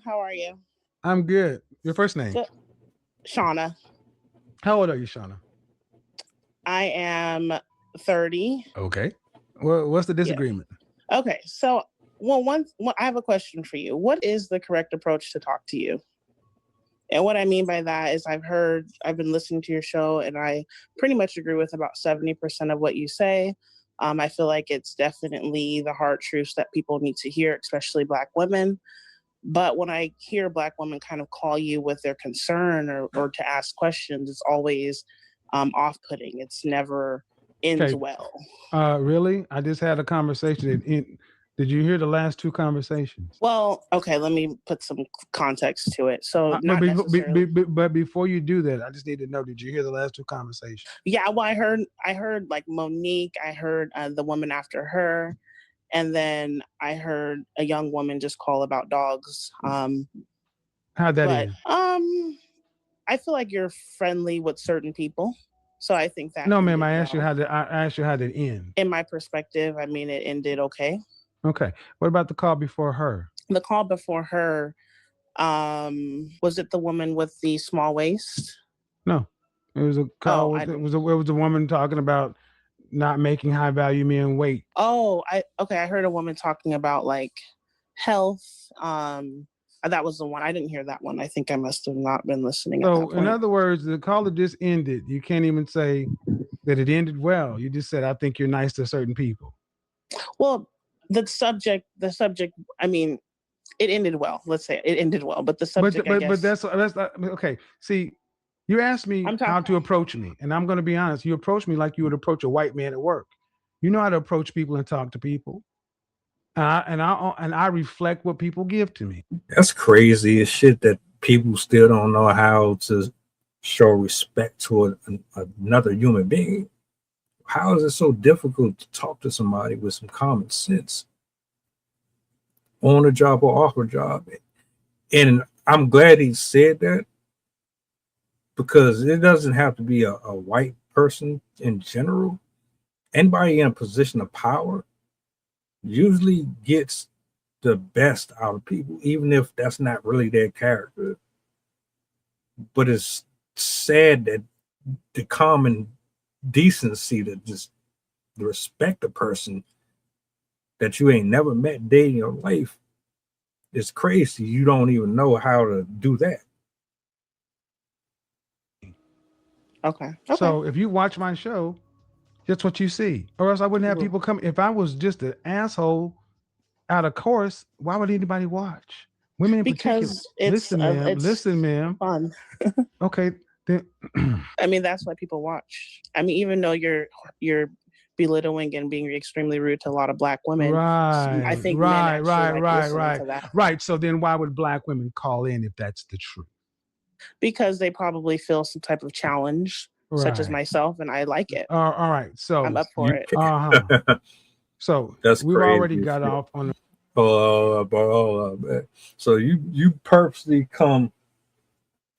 How are you? I'm good. Your first name? Good. Shauna. How old are you, Shauna? I am 30. Okay. Well, what's the Yeah. disagreement? Okay. So, I have a question for you. What is the correct approach to talk to you? And what I mean by that is I've been listening to your show and I pretty much agree with about 70% of what you say. I feel like it's definitely the hard truths that people need to hear, especially Black women. But when I hear Black women kind of call you with their concern or to ask questions, it's always off-putting. It's never ends Okay. well. Really? I just had a conversation. Did you hear the last two conversations? Well, okay, let me put some context to it. So But, not necessarily. but before you do that, I just need to know: did you hear the last two conversations? Yeah, well, I heard like Monique. I heard the woman after her, and then I heard a young woman just call about dogs. How'd that But end? I feel like you're friendly with certain people, so I think that No, ma'am. ended well. I asked you how did it end. In my perspective, I mean, it ended okay. Okay. What about the call before her? The call before her, was it the woman with the small waist? No. It was a Oh, call I with didn't. it was a woman talking about not making high value men wait. Oh, I okay. I heard a woman talking about like health. That was the one. I didn't hear that one. I think I must have not been listening at that So, in point. other words, the call that just ended, you can't even say that it ended well. You just said, I think you're nice to certain people. Well, the subject. I mean, it ended well. Let's say it ended well, but the subject, I But guess. that's not, okay. See, you asked me I'm how talking. to approach me, and I'm going to be honest. You approach me like you would approach a white man at work. You know how to approach people and talk to people, and I reflect what people give to me. That's crazy as shit that people still don't know how to show respect toward another human being. How is it so difficult to talk to somebody with some common sense on a job or off a job? And I'm glad he said that because it doesn't have to be a white person in general. Anybody in a position of power usually gets the best out of people, even if that's not really their character. But it's sad that the common decency to just respect a person that you ain't never met day in your life is crazy. You don't even know how to do that. Okay. Okay. So if you watch my show, that's what you see, or else I wouldn't have Mhm. people come. If I was just an asshole out of course, why would anybody watch? Women in particular. Because it's Listen, ma'am. fun. Okay, then. I mean, that's why people watch. I mean, even though you're belittling and being extremely rude to a lot of Black women, I Right, think men right, actually right, like right, listening right, to that right. So then, why would black women call in if that's the truth? because they probably feel some type of challenge, such as Right. myself, and I like it. All right. I'm So, up for You it. uh huh. So that's we've already crazy. got off on. Man. So you purposely come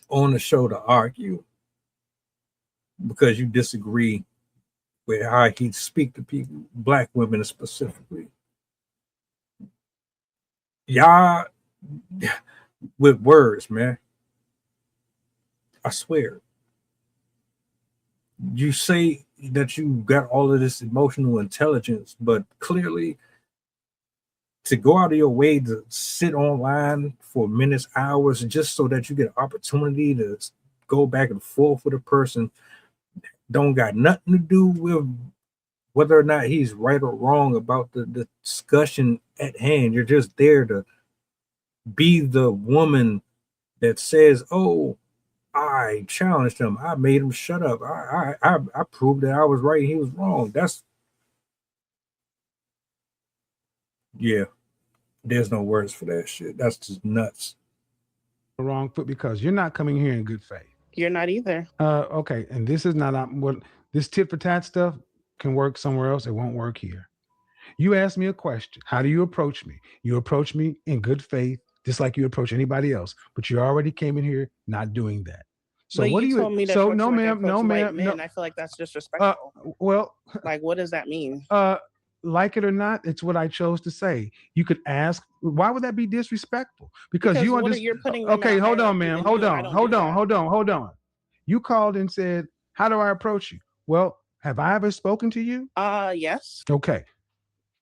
on the show to argue because you disagree with how he speak to people, black women specifically. Y'all with words, man. I swear. You say that you got all of this emotional intelligence, but clearly to go out of your way to sit online for minutes, hours, just so that you get an opportunity to go back and forth with a person, don't got nothing to do with whether or not he's right or wrong about the discussion at hand. You're just there to be the woman that says, "Oh, I challenged him. I made him shut up. I proved that I was right and he was wrong." That's yeah. There's no words for that shit. That's just nuts. The wrong foot because you're not coming here in good faith. You're not either. Okay, and this is not what this tit for tat stuff can work somewhere else. It won't work here. You asked me a question. How do you approach me? You approach me in good faith, just like you approach anybody else. But you already came in here not doing that. So But what do you you? told me to So approach no, you like I ma'am, approach no, white ma'am, no. men. I feel like that's Uh, disrespectful. well, Like, what does that mean? uh, like it or not, it's what I chose to say. You could ask, why would that be disrespectful? Because you understand. You're putting them Okay, in a hold on, hierarchy ma'am. than Hold you, and I on, don't hold do on, that. hold on. You called and said, how do I approach you? Well, have I ever spoken to you? Yes. Okay.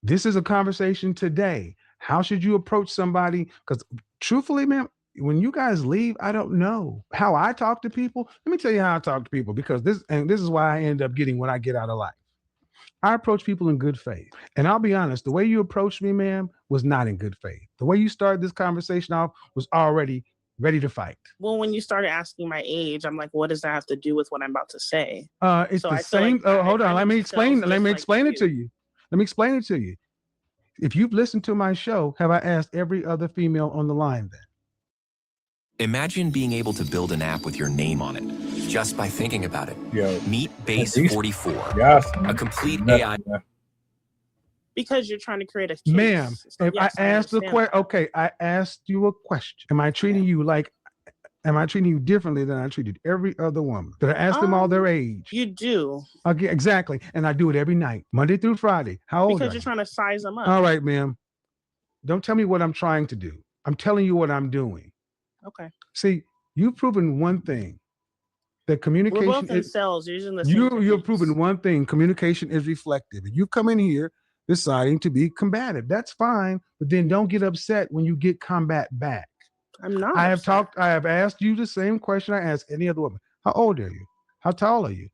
This is a conversation today. How should you approach somebody? Because truthfully, ma'am, when you guys leave, I don't know how I talk to people. Let me tell you how I talk to people, because this is why I end up getting what I get out of life. I approach people in good faith. And I'll be honest, the way you approached me, ma'am, was not in good faith. The way you started this conversation off was already ready to fight. Well, when you started asking my age, I'm like, what does that have to do with what I'm about to say? It's So the I feel same. like Hold on. I Let need me explain. details Let just me like explain it to you. you. Let me explain it to you. If you've listened to my show, have I asked every other female on the line then? Imagine being able to build an app with your name on it just by thinking about it. Yo, Meet Base these- 44, Yes, a complete nothing, AI. man. Because you're trying to create a case. Ma'am, So if yes, I asked the understand question, that. okay, I asked you a question. Am I treating you like, am I treating you differently than I treated every other woman? Did I ask them all their age? You do. Okay, exactly. And I do it every night, Monday through Friday. How old Because are you're you? trying to size them up. All right, ma'am. Don't tell me what I'm trying to do. I'm telling you what I'm doing. Okay. See, you've proven one thing, that We're communication both in is, sales. You're using the same you're techniques. proving one thing: communication is reflective. And you come in here deciding to be combative. That's fine, but then don't get upset when you get combat back. I'm not. I have upset. I have asked you the same question I ask any other woman. How old are you? How tall are you?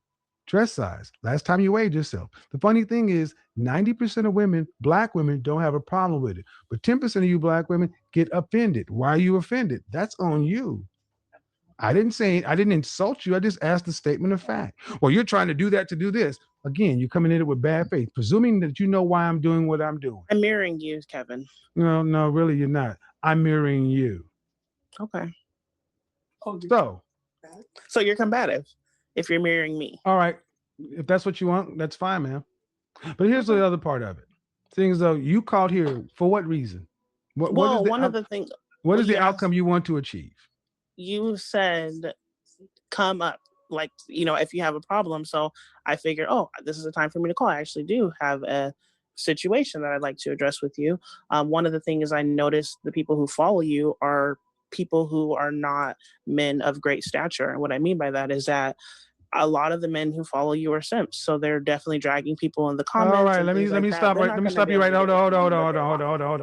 Dress size. Last time you weighed yourself. The funny thing is, 90% of women, black women, don't have a problem with it. But 10% of you black women get offended. Why are you offended? That's on you. I didn't insult you. I just asked a statement of fact. Well, you're trying to do that to do this. Again, you're coming in it with bad faith, presuming that you know why I'm doing what I'm doing. I'm mirroring you, Kevin. No, really, you're not. I'm mirroring you. Okay. So you're combative if you're mirroring me. all right, if that's what you want, that's fine, man. But here's the other part of it. Seeing as though you called here for what reason? What is the one of the things. What is you the asked- outcome you want to achieve? You said, come up. Like, if you have a problem. So I figured, this is a time for me to call. I actually do have a situation that I'd like to address with you. One of the things I noticed, the people who follow you are people who are not men of great stature. And what I mean by that is that a lot of the men who follow you are simps. So they're definitely dragging people in the comments. All right, and let me things like that. stop They're right. not Let me gonna stop be you right. able to Hold get on. what they want.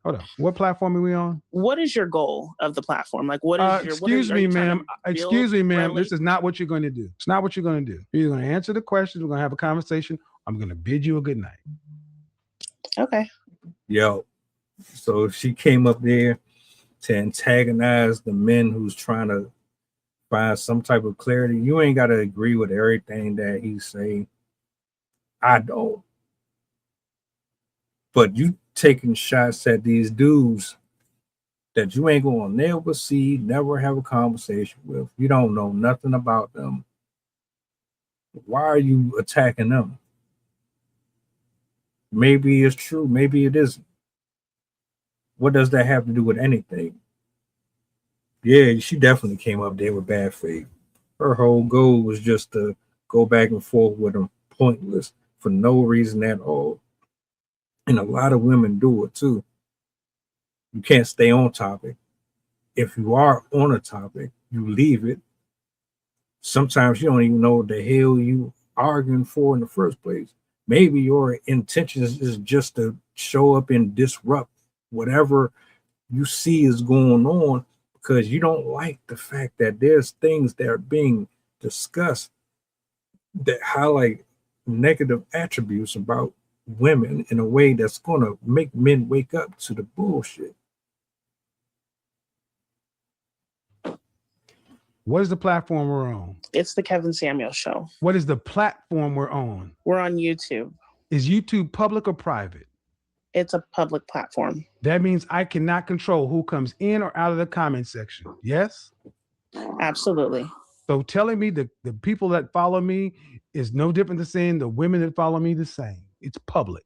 Hold on. What platform are we on? What is your goal of the platform? Like, what is your? Excuse me, ma'am. Excuse me, ma'am. This This is not what you're going to do. It's not what you're going to do. You're going to answer the questions. We're going to have a conversation. I'm going to bid you a good night. Okay. Yo, so she came up there to antagonize the men who's trying to find some type of clarity. You ain't got to agree with everything that he's saying. I don't. But you taking shots at these dudes that you ain't going to never see, never have a conversation with. You don't know nothing about them. Why are you attacking them? Maybe it's true. Maybe it isn't. What does that have to do with anything? Yeah, she definitely came up there with bad faith. Her whole goal was just to go back and forth with him, pointless, for no reason at all. And a lot of women do it too. You can't stay on topic. If you are on a topic, you leave it. Sometimes you don't even know what the hell you arguing for in the first place. Maybe your intentions is just to show up and disrupt whatever you see is going on, because you don't like the fact that there's things that are being discussed that highlight negative attributes about women in a way that's going to make men wake up to the bullshit. What is the platform we're on? It's the Kevin Samuel Show. What is the platform we're on? We're on YouTube. Is YouTube public or private? It's a public platform. That means I cannot control who comes in or out of the comment section. Yes? Absolutely. So telling me the people that follow me is no different than saying the women that follow me the same. It's public.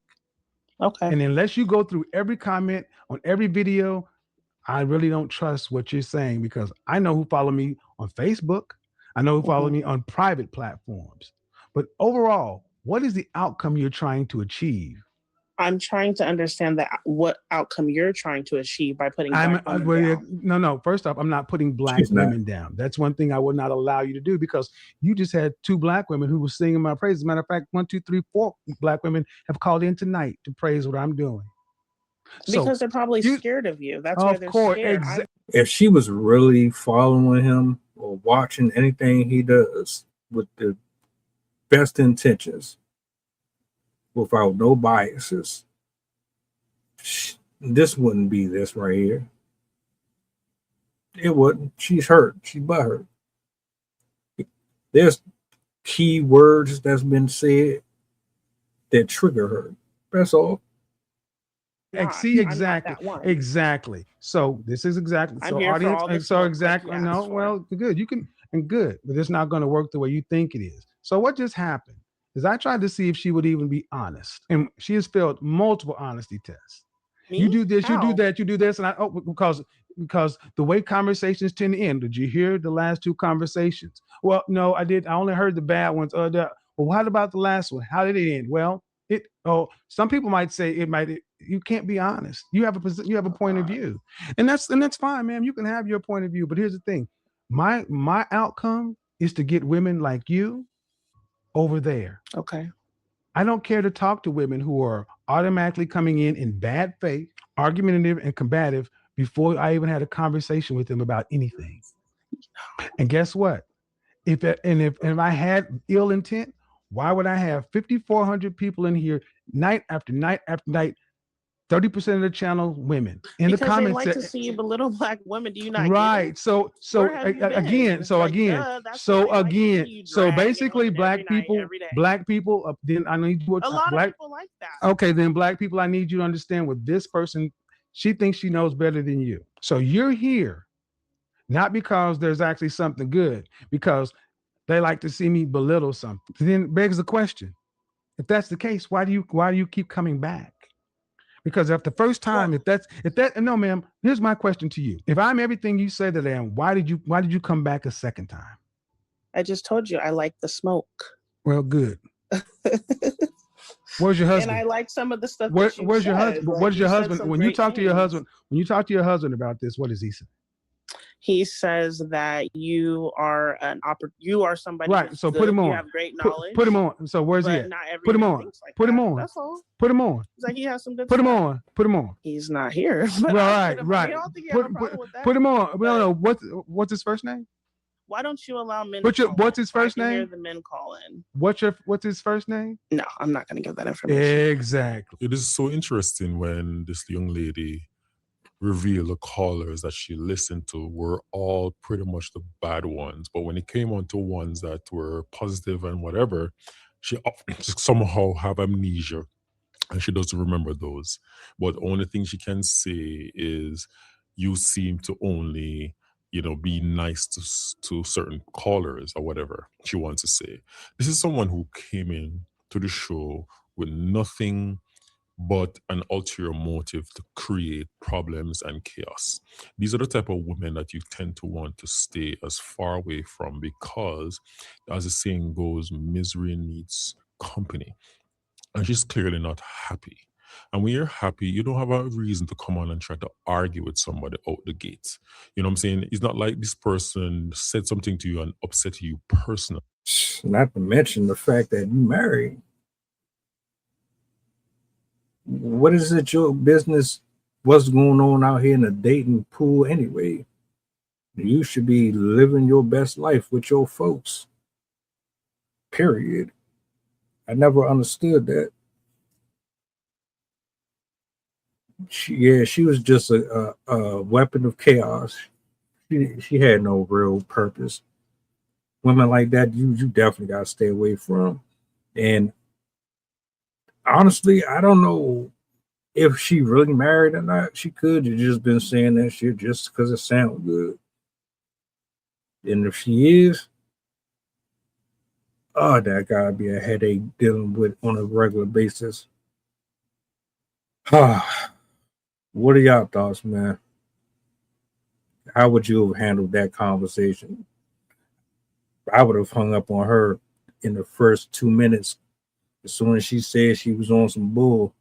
Okay. And unless you go through every comment on every video, I really don't trust what you're saying, because I know who follow me on Facebook. I know who follow me on private platforms. But overall, What is the outcome you're trying to achieve? I'm trying to understand that what outcome you're trying to achieve by putting black women down. No. First off, I'm not putting black She's not. women down. That's one thing I would not allow you to do, because you just had 2 black women who were singing my praises. As a matter of fact, 1, 2, 3, 4 black women have called in tonight to praise what I'm doing. Because they're probably scared of you. That's why they're scared. If she was really following him or watching anything he does with the best intentions, without no biases, this wouldn't be this right here. It wouldn't. She's hurt. She's butthurt. There's key words that's been said that trigger her. That's all. See, exactly. So this is exactly. I'm so here for all audience. the So smoke exactly. like you No, asked for. well, good. You can and good, but it's not going to work the way you think it is. So what just happened is I tried to see if she would even be honest, and she has failed multiple honesty tests. Me? You do this, you How? do that, you do this, and because the way conversations tend to end. Did you hear the last 2 conversations? Well, no, I did. I only heard the bad ones. Well, what about the last one? How did it end? Well, some people might say it might. You can't be honest. You have a point of view, and that's fine, man. You can have your point of view, but here's the thing: my outcome is to get women like you over there. Okay. I don't care to talk to women who are automatically coming in bad faith, argumentative, and combative before I even had a conversation with them about anything. And guess what? If I had ill intent, why would I have 5,400 people in here night after night after night? 30% of the channel women in because the comments. They like to see you belittle black women. Do you not right? Get it? So basically, black people. Then I need you. A lot of people like that. Okay, then black people, I need you to understand what this person. She thinks she knows better than you. So you're here, not because there's actually something good, because they like to see me belittle something. Then begs the question: if that's the case, why do you keep coming back? Because after the first time, no, ma'am, here's my question to you. If I'm everything you say that I am, why did you come back a second time? I just told you I like the smoke. Well, good. Where's your husband? And I like some of the stuff. Where's your husband? Like, what is your husband? When you talk to your husband, about this, what does he say? He says that you are somebody. Right. So put him on. You have great knowledge. Put him on. So where's he at? Put him on. Put him on. That's all. Put him on. He's like, he has some good. Put him on. Put him on. He's not here. Right. Put him on. No. What's his first name? Why don't you allow men? What's his first name? Hear the men call in. What's his first name? No, I'm not going to give that information. Exactly. It is so interesting when this young lady revealed the callers that she listened to were all pretty much the bad ones. But when it came on to ones that were positive and whatever, she somehow have amnesia and she doesn't remember those. But the only thing she can say is, you seem to only, be nice to certain callers or whatever she wants to say. This is someone who came in to the show with nothing but an ulterior motive to create problems and chaos. These are the type of women that you tend to want to stay as far away from, because, as the saying goes, misery needs company. And she's clearly not happy. And when you're happy, you don't have a reason to come on and try to argue with somebody out the gate. You know what I'm saying? It's not like this person said something to you and upset you personally. Not to mention the fact that you married. What is it your business? What's going on out here in the dating pool anyway? You should be living your best life with your folks. Period. I never understood that. She was just a weapon of chaos. She had no real purpose. Women like that, you definitely got to stay away from. And honestly, I don't know if she really married or not. She could have just been saying that shit just because it sounds good. And if she is, that gotta be a headache dealing with on a regular basis. What are y'all thoughts, man? How would you have handled that conversation? I would have hung up on her in the first 2 minutes As soon as she said she was on some bull,